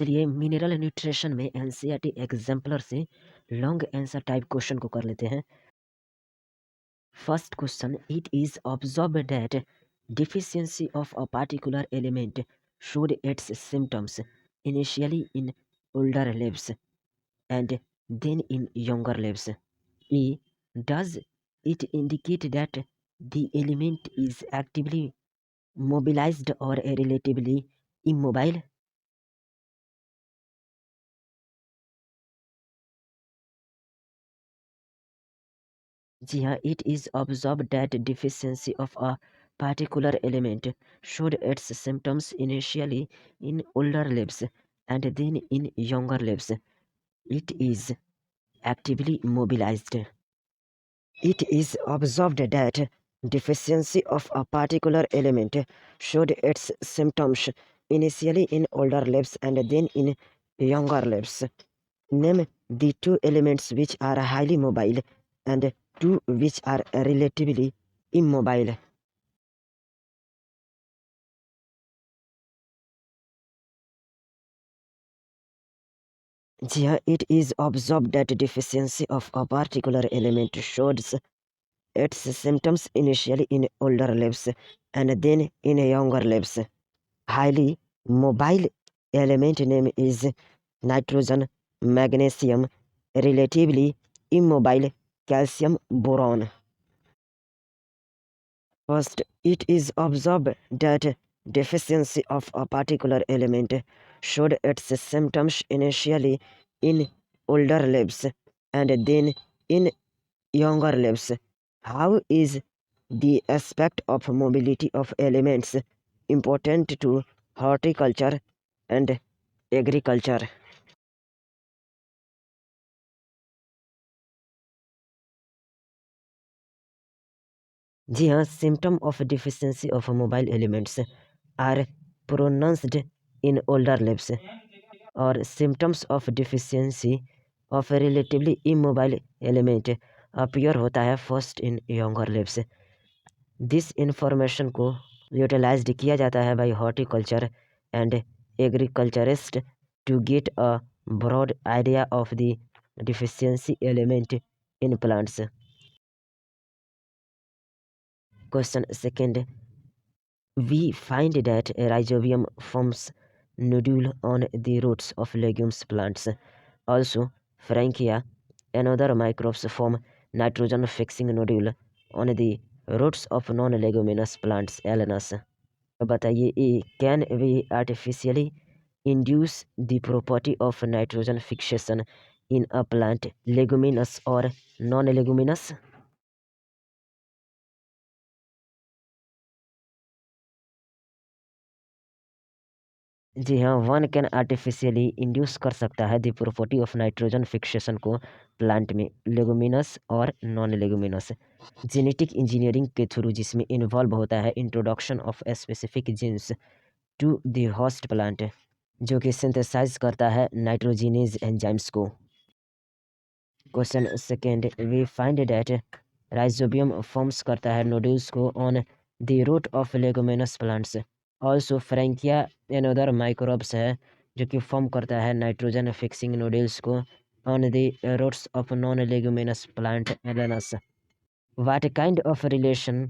चलिए mineral nutrition में NCERT exemplar से लॉन्ग आंसर टाइप क्वेश्चन को कर लेते हैं। First question, it is observed that deficiency of a particular element showed its symptoms initially in older lives and then in younger lives. E. Does it indicate that the element is actively mobilized or relatively immobile? जी हाँ, it is observed that deficiency of a particular element showed its symptoms initially in older lives and then in younger lives. It is actively mobilized. It is observed that deficiency of a particular element showed its symptoms initially in older lives and then in younger lives. Name the two elements which are highly mobile and two which are relatively immobile. Here it is observed that deficiency of a particular element shows its symptoms initially in older lives and then in younger lives. Highly mobile element name is nitrogen, magnesium, relatively immobile calcium boron. First, it is observed that deficiency of a particular element showed its symptoms initially in older lives and then in younger lives. How is the aspect of mobility of elements important to horticulture and agriculture? जी हाँ, symptom of deficiency of mobile elements are pronounced in older lives, or symptoms of deficiency of a relatively immobile element appear होता है first in younger lives. This information को utilized किया जाता है by horticulture and agriculturist to get a broad idea of the deficiency element in plants. Question second, we find that rhizobium forms nodule on the roots of legumes plants. Also, Frankia and other microbes form nitrogen fixing nodule on the roots of non-leguminous plants. Elenus, बताइए ए, can we artificially induce the property of nitrogen fixation in a plant, leguminous or non-leguminous? जी हाँ, one can artificially induce कर सकता है the property of nitrogen fixation को plant में, leguminous और non leguminous genetic engineering के through, जिसमें involve होता है introduction of specific genes to the host plant, जो कि सिंथेसाइज करता है नाइट्रोजिनेज एंजाइम्स को। Question second, we find that rhizobium forms करता है नोड्यूल्स को on the root of leguminous plants. Also Frankia and other microbes है जो कि फॉर्म करता है नाइट्रोजन फिक्सिंग नोड्यूल्स को on the roots of non leguminous plant Alnus. What kind of relation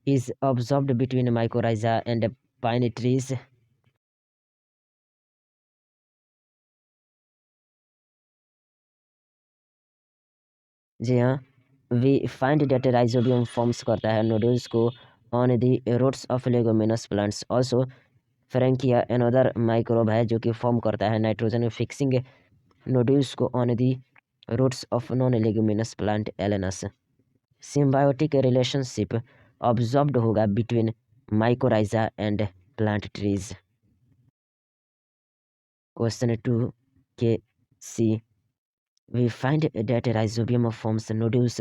is observed between mycorrhiza and pine trees? जी हाँ, we find that rhizobium forms करता है नोड्यूल्स को on the roots of leguminous plants. Also Frankia and other microbe है जो कि form करता है नाइट्रोजन फिक्सिंग नोड्यूल्स को on the roots of non leguminous plant Alnus. Symbiotic relationship observed होगा between mycorrhiza and plant trees. Question 2 के सी, we find that rhizobium forms nodules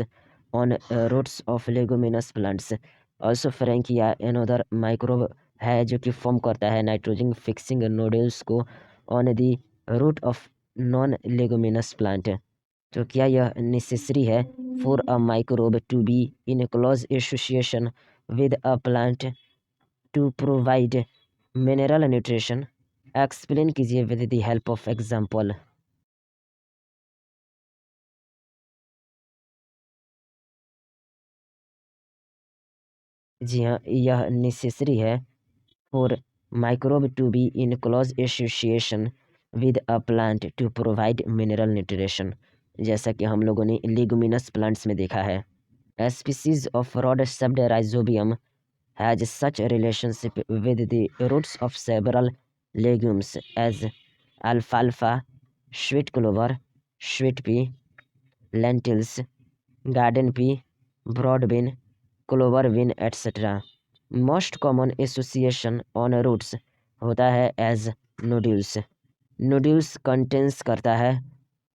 on roots of leguminous plants. Also Frankia another microbe है जो कि form करता है nitrogen fixing nodules को on the root of non leguminous plant. तो क्या यह नेसेसरी है for a microbe to be in close association with a plant to provide mineral nutrition? Explain कीजिए with the help of example. जी हाँ, यह necessary है for microbe to be in close association with a plant to provide mineral nutrition, जैसा कि हम लोगों ने लेगुमिनस प्लांट्स में देखा है। A species of rod-shaped rhizobium has such a relationship with the roots of several legumes as alfalfa, sweet clover, sweet pea, lentils, garden pea, broad bean, clover bean, etc. Most common association on roots होता है as nodules. Nodules contains करता है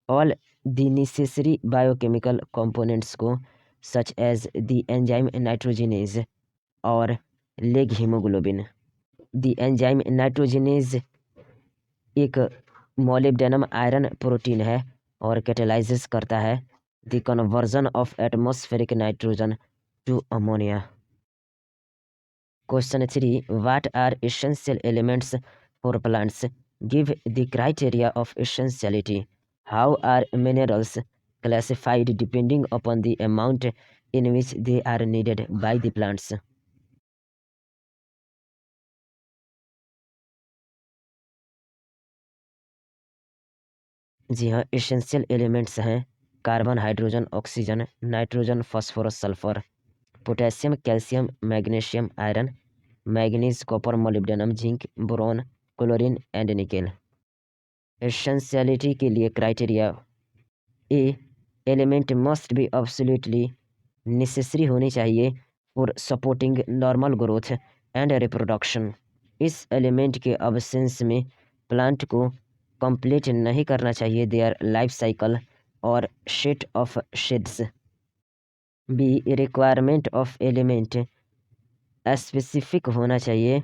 all the necessary biochemical components को such as the enzyme nitrogenase और leghaemoglobin. The enzyme nitrogenase एक molybdenum iron protein है और catalyses करता है the conversion of atmospheric nitrogen to ammonia. Question 3. What are essential elements for plants? Give the criteria of essentiality. How are minerals classified depending upon the amount in which they are needed by the plants? जी हाँ, essential elements हैं carbon, hydrogen, oxygen, nitrogen, phosphorus, sulphur, potassium, calcium, magnesium, iron, manganese, copper, molybdenum, zinc, boron, chlorine and nickel. Essentiality के लिए criteria: A, element must be absolutely necessary होनी चाहिए for supporting normal growth and reproduction. इस element के absence में plant को complete नहीं करना चाहिए देयर लाइफ साइकिल और set of seeds. B, requirement of element specific होना चाहिए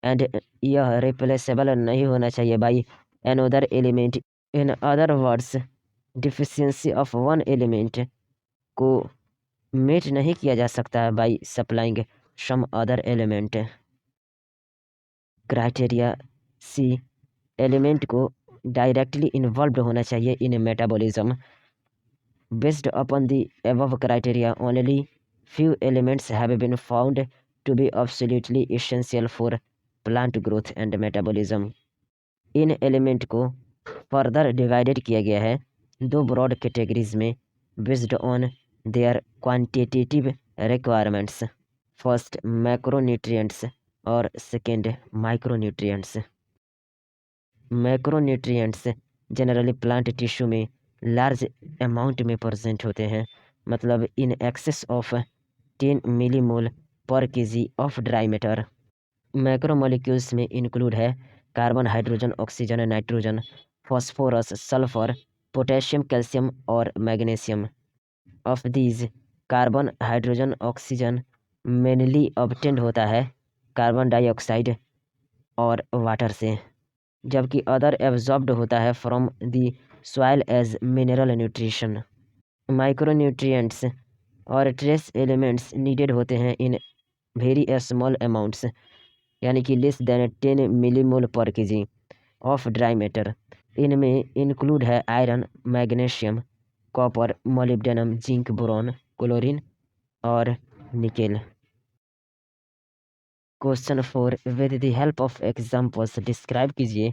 एंड यह रिप्लेसेबल नहीं होना चाहिए by another element. In other words, deficiency of one element को मीट नहीं किया जा सकता by supplying some other element. Criteria C, element को डायरेक्टली इन्वॉल्व होना चाहिए in metabolism. Based upon the above criteria, only few elements have been found to be absolutely essential for plant growth and metabolism. इन element को further divided किया गया है दो broad categories में based on their quantitative requirements. First, macronutrients और second, micronutrients. Macronutrients generally plant tissue में large amount में प्रेजेंट होते हैं, मतलब in excess of 10 millimole per KG of dry matter. Macromolecules में इंक्लूड है carbon, hydrogen, oxygen, nitrogen, phosphorus, sulphur, potassium, calcium और magnesium. Of these, carbon, hydrogen, oxygen mainly obtained होता है कार्बन डाइऑक्साइड और वाटर से, जबकि अदर एब्जॉर्ब्ड होता है from the soil as mineral nutrition. Micronutrients और ट्रेस एलिमेंट्स नीडेड होते हैं इन वेरी स्मॉल अमाउंट्स, यानी कि less than 10 millimole per KG of dry matter. इनमें इंक्लूड है iron, magnesium, copper, molybdenum, zinc, boron, chlorine और nickel. Question 4, with the help of examples describe कीजिए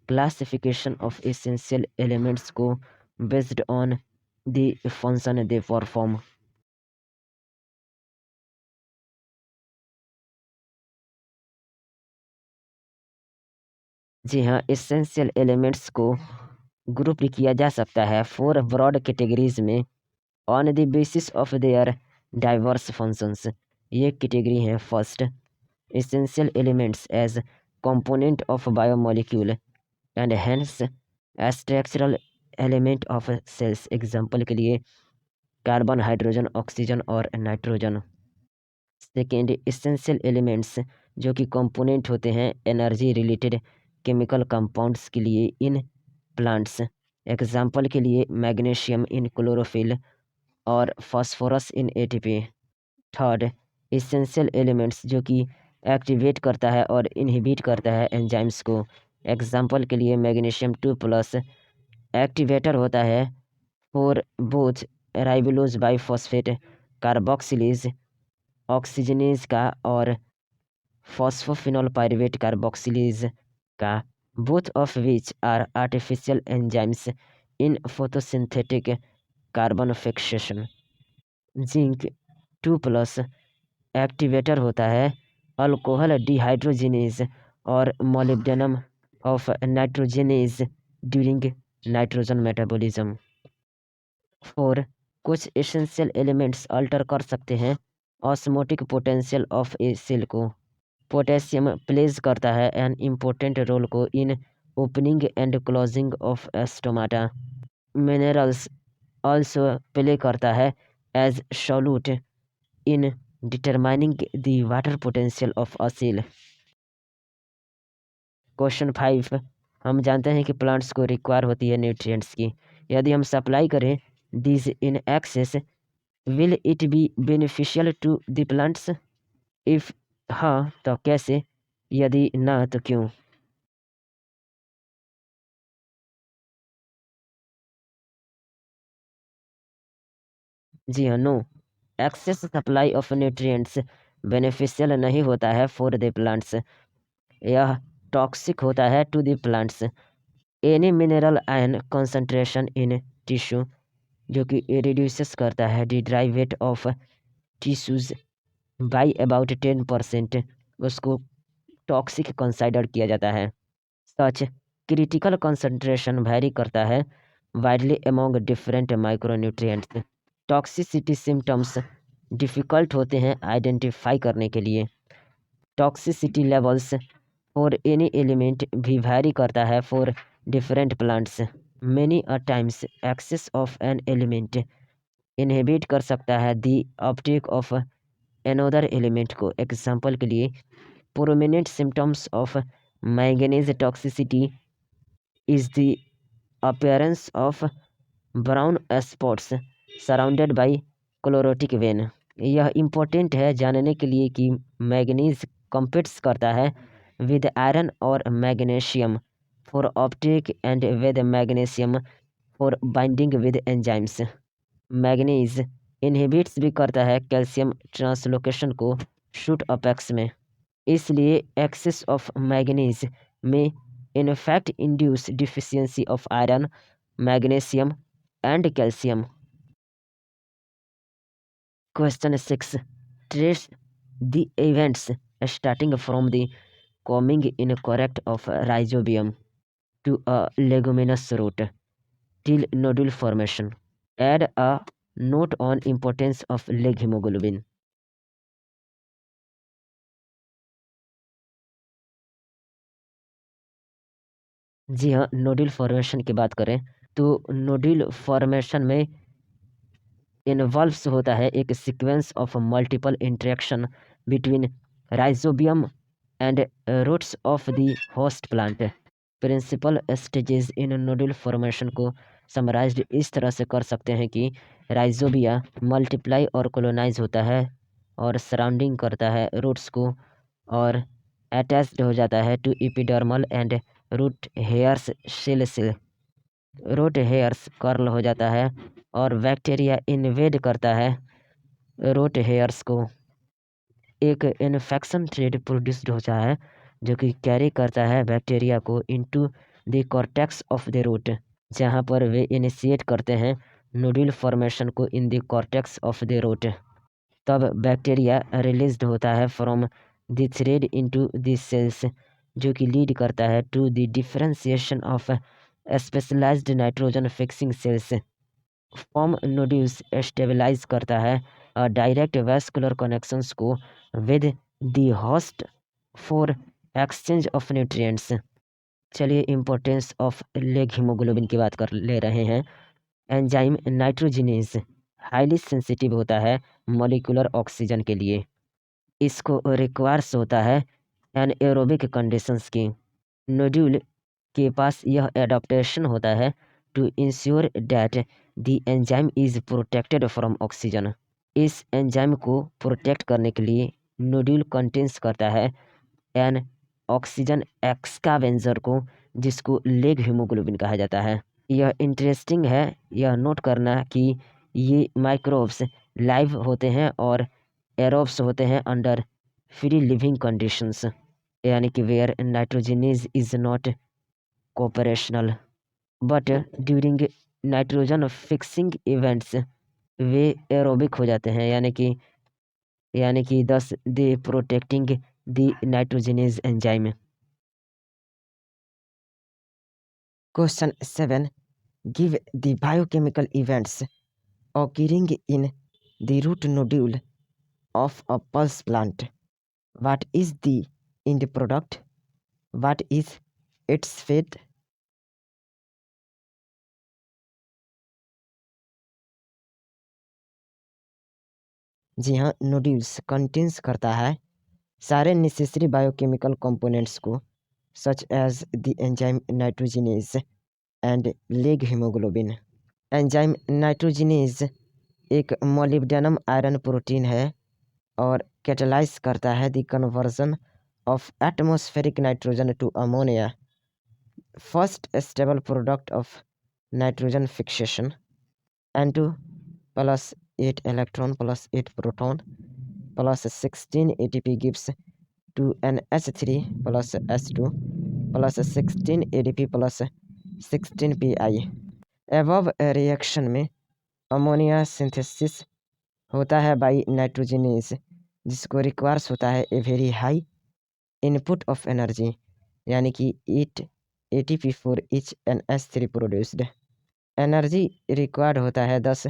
classification of essential elements को based on the function they perform. जी हाँ, essential elements को group किया जा सकता है 4 ब्रॉड कैटेगरीज में on the basis of their diverse functions. ये कैटेगरी हैं: first, essential elements as component of biomolecule and hence structural element of cells। Example के लिए कार्बन, हाइड्रोजन, ऑक्सीजन और नाइट्रोजन। सेकेंड, essential elements जो कि component होते हैं एनर्जी रिलेटेड केमिकल कंपाउंड्स के लिए इन प्लांट्स। एग्जाम्पल के लिए मैग्नीशियम इन क्लोरोफिल और phosphorus in ATP. Third, essential elements जो कि एक्टिवेट करता है और इनहिबिट करता है एंजाइम्स को। एग्जाम्पल के लिए मैग्नीशियम 2+ एक्टिवेटर होता है for both ribulose biphosphate carboxylase oxygenase का और फॉस्फोफिनोल पायरुवेट कार्बोक्सिलेज का, both of which are artificial enzymes in photosynthetic carbon fixation. Zinc 2+ activator होता है अल्कोहल डिहाइड्रोजिनेज और molybdenum of nitrogenase during nitrogen metabolism. 4 कुछ essential elements alter कर सकते हैं osmotic potential of a cell को। Potassium plays करता है एन इम्पोर्टेंट रोल को in opening and closing of stomata. Minerals also play करता है as solute in determining the water potential of a cell. Question 5, हम जानते हैं कि प्लांट्स को रिक्वायर होती है न्यूट्रिएंट्स की। यदि हम सप्लाई करें this in excess will it be beneficial to the plants? If हाँ तो कैसे, यदि ना तो क्यों? जी हाँ, no, excess supply of nutrients beneficial नहीं होता है फॉर द प्लांट्स, यह टॉक्सिक होता है to the plants. Any mineral ion concentration in tissue जो कि रिड्यूसेस करता है the dry weight of tissues by about 10%, उसको टॉक्सिक कंसाइडर किया जाता है। सच क्रिटिकल कंसंट्रेशन वैरी करता है widely among different micronutrients. Toxicity symptoms difficult होते हैं आइडेंटिफाई करने के लिए। Toxicity levels for any element भी वैरी करता है for different plants. Many a times excess of an element inhibit कर सकता है the uptake of another element को। एग्जाम्पल के लिए prominent symptoms of manganese toxicity is the appearance of brown spots surrounded by chlorotic vein. यह important है जानने के लिए कि मैग्नीज कम्पीट्स करता है विद आयरन और magnesium for optic and with magnesium for binding with enzymes. Manganese inhibits भी करता है कैल्शियम ट्रांसलोकेशन को शूट अपेक्स में, इसलिए एक्सेस ऑफ मैग्नीज में in fact induce deficiency of iron magnesium and calcium. Question 6, trace the events starting from the coming incorrect of rhizobium to a leguminous root till nodule formation. Add a note on importance of leg hemoglobin. जी हाँ, nodule formation की बात करें तो nodule formation में involves होता है एक sequence of multiple interaction between Rhizobium and roots of the host plant. Principal stages in nodule formation को समराइज्ड इस तरह से कर सकते हैं कि राइजोबिया मल्टीप्लाई और कोलोनाइज होता है और सराउंडिंग करता है रूट्स को और अटैच्ड हो जाता है to epidermal and root hairs cell से। रूट हेयर्स कर्ल हो जाता है और बैक्टीरिया इन्वेड करता है रूट हेयर्स को। एक इन्फेक्शन थ्रेड प्रोड्यूस्ड होता है जो कि कैरी करता है बैक्टीरिया को into the cortex of the root, जहाँ पर वे इनिशिएट करते हैं नोड्यूल फॉर्मेशन को in the cortex of the root. तब बैक्टीरिया रिलीज्ड होता है from the thread into the cells जो कि लीड करता है to the differentiation of specialised nitrogen fixing cells. Form nodules stabilise करता है डायरेक्ट वैस्कुलर कनेक्शंस को with the host for exchange of nutrients. चलिए इम्पोर्टेंस ऑफ लेग हीमोग्लोबिन की बात कर ले रहे हैं। एंजाइम नाइट्रोजिनेज हाईली सेंसिटिव होता है मॉलिक्यूलर ऑक्सीजन के लिए, इसको रिक्वायर्स होता है एनएरोबिक कंडीशंस की। नोड्यूल के पास यह एडाप्टेशन होता है to ensure that the enzyme is protected from oxygen. इस एंजाइम को प्रोटेक्ट करने के लिए नोड्यूल कंटेंस करता है एन ऑक्सीजन एक्सकावेंजर को, जिसको लेग हीमोग्लोबिन कहा जाता है। यह इंटरेस्टिंग है यह नोट करना कि ये माइक्रोब्स लाइव होते हैं और एरोब्स होते हैं अंडर फ्री लिविंग कंडीशंस, यानी कि where nitrogenase is not cooperational, but during nitrogen fixing events they aerobic हो जाते हैं, यानी कि thus they protecting the nitrogenase enzyme. Question 7, give the biochemical events occurring in the root nodule of a pulse plant. What is the end product? What is its fate? जी हाँ, nodules contains करता है सारे necessary biochemical components को, such as the enzyme nitrogenase and leg haemoglobin. Enzyme nitrogenase एक molybdenum iron protein है और catalyse करता है the conversion of atmospheric nitrogen to ammonia, first stable product of nitrogen fixation. N2 plus 8 electron plus 8 proton plus 16 ATP gives to NH3 plus S2 plus 16 ADP plus 16 PI। Above reaction में ammonia synthesis होता है by nitrogenase, जिसको requires होता है a very high input of energy, यानी कि 8 ATP for each NH3 produced. Energy required होता है 10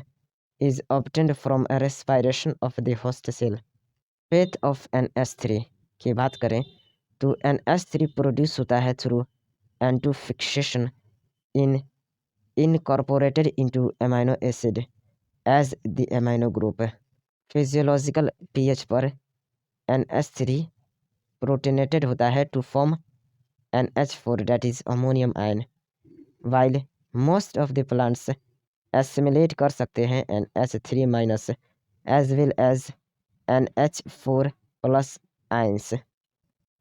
is obtained from a respiration of the host cell। Fate of NH3 की बात करें तो NH3 प्रोड्यूस होता है through N2 fixation in incorporated into amino acid as the amino group। Physiological pH पर NH3 protonated होता है to form NH4 that is ammonium ion, while most of the plants assimilate कर सकते हैं NH3 minus as well as NH4 plus ions,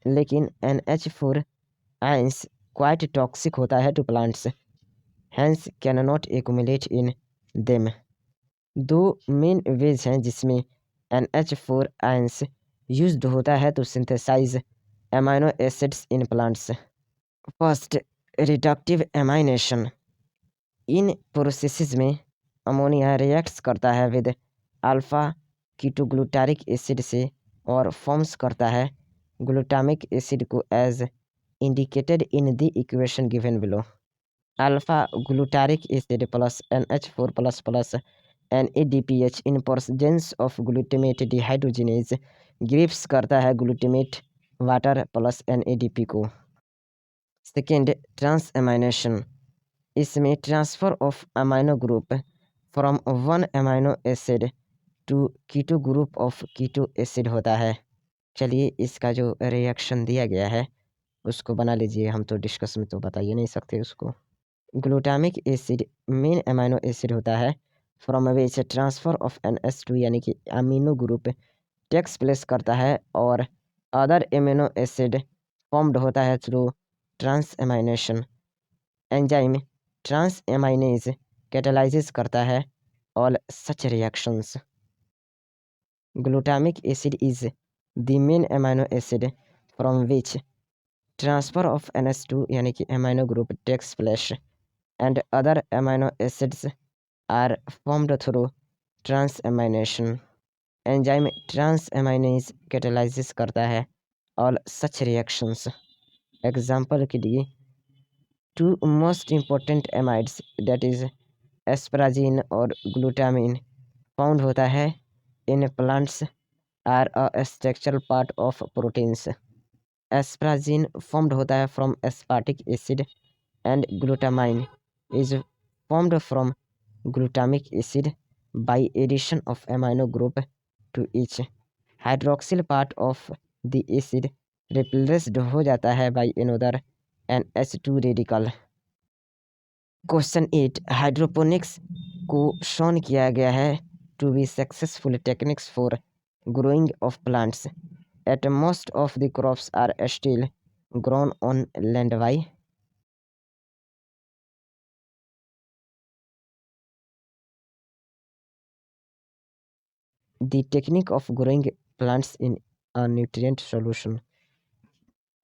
लेकिन NH4 ions quite toxic होता है to plants, hence can not accumulate in them. दो main ways हैं जिसमें NH4 ions used होता है to synthesize amino acids in plants. First, reductive amination. In processes में ammonia reacts करता है विद अल्फा कीटोग्लूटारिक एसिड से और फॉर्म्स करता है ग्लूटामिक एसिड को as indicated in the equation given below. Alpha glutaric acid plus NH4 plus plus NADPH in presence of glutamate dehydrogenase grips करता है ग्लूटामेट वाटर प्लस NADP को। Second, transamination. इसमें transfer of amino group from one amino acid to keto group of keto acid होता है। चलिए इसका जो reaction दिया गया है उसको बना लीजिए, हम तो डिस्कस में तो बता ही नहीं सकते उसको। Glutamic acid main amino acid होता है from which transfer of NH2 यानी कि अमीनो ग्रुप टेक्स प्लेस करता है और अदर एमिनो एसिड फॉर्म्ड होता है through transamination. Enzyme transaminase catalyses करता है all such reactions. Glutamic acid is the main amino acid from which transfer of NH2 यानी कि amino group takes place and other amino acids are formed through transamination. Enzyme transaminase catalyses करता है all such reactions. Example के लिए two most important amides that is asparagine और glutamine found होता है in plants are a structural part of proteins. Asparagine formed होता है from aspartic acid and glutamine is formed from glutamic acid by addition of amino group to each. Hydroxyl part of the acid replaced हो जाता है by another NH2 radical. Question 8, hydroponics को shown किया गया है to be successful techniques for growing of plants at most of the crops are still grown on land. Why? The technique of growing plants in a nutrient solution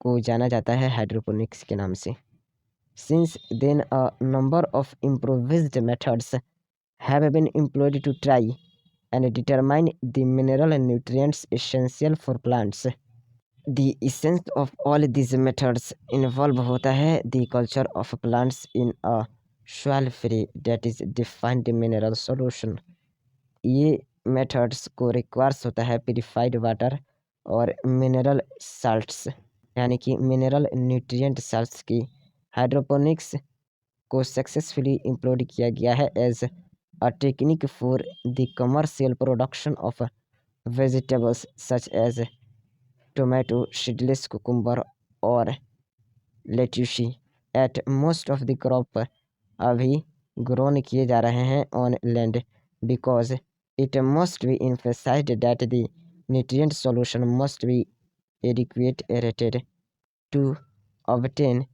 को जाना जाता है hydroponics के नाम से. Since then, a number of improvised methods have been employed to try and determine the mineral and nutrients essential for plants. The essence of all these methods involve होता है the culture of plants in a soil free that is defined mineral solution. ये methods को requires होता है purified water और mineral salts यानी कि mineral nutrient salts की हाइड्रोपोनिक्स को सक्सेसफुली इम्प्लॉयड किया गया है as a technique for the commercial production of vegetables such as tomato, seedless cucumber और lettuce. At most of the crop अभी grown किए जा रहे हैं on land because it must be emphasized that the nutrient solution must be adequate rated to obtain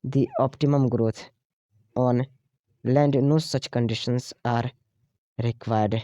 the optimum growth. On land, no such conditions are required.